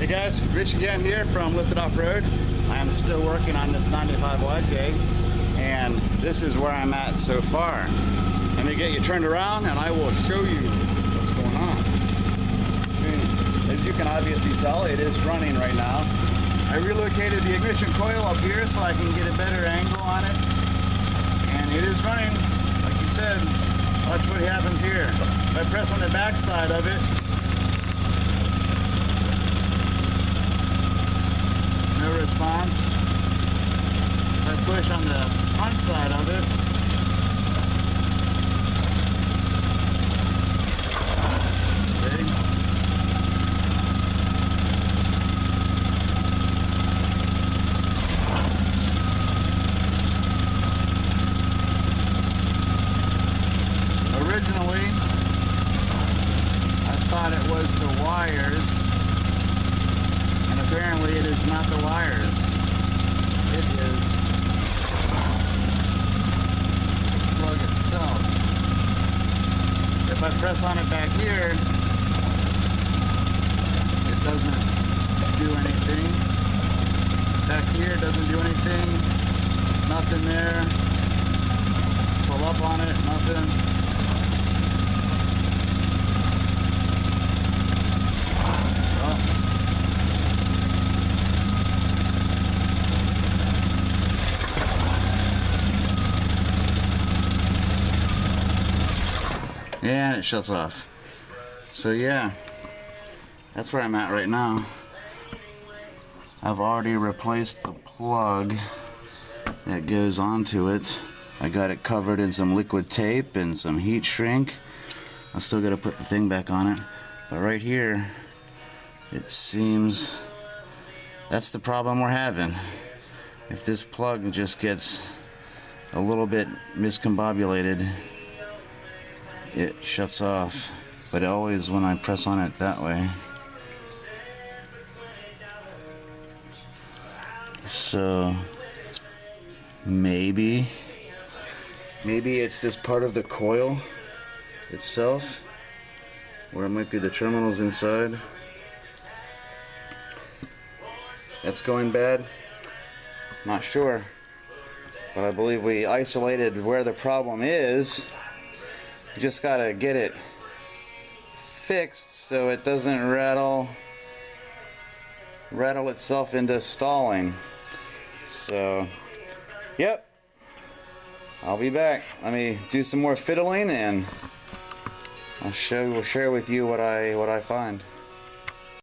Hey guys, Rich again here from Lifted Off Road. I am still working on this 95 wide gate, and this is where I'm at so far. Let me get you turned around and I will show you what's going on. As you can obviously tell, it is running right now. I relocated the ignition coil up here so I can get a better angle on it. And it is running, like you said. Watch what happens here. If I press on the back side of it, no response. If I push on the front side of it, see? Originally, I thought it was the wires. Apparently it is not the wires. It is the plug itself. If I press on it back here, it doesn't do anything. Back here doesn't do anything. Nothing there. Pull up on it, nothing. And it shuts off. So yeah, that's where I'm at right now. I've already replaced the plug that goes onto it. I got it covered in some liquid tape and some heat shrink. I still got to put the thing back on it. But right here, it seems that's the problem we're having. If this plug just gets a little bit miscombobulated, it shuts off, but always when I press on it that way. So maybe it's this part of the coil itself, or it might be the terminals inside that's going bad. Not sure, but I believe we isolated where the problem is. You just gotta get it fixed so it doesn't rattle itself into stalling. So, yep, I'll be back. Let me do some more fiddling and we'll share with you what I find.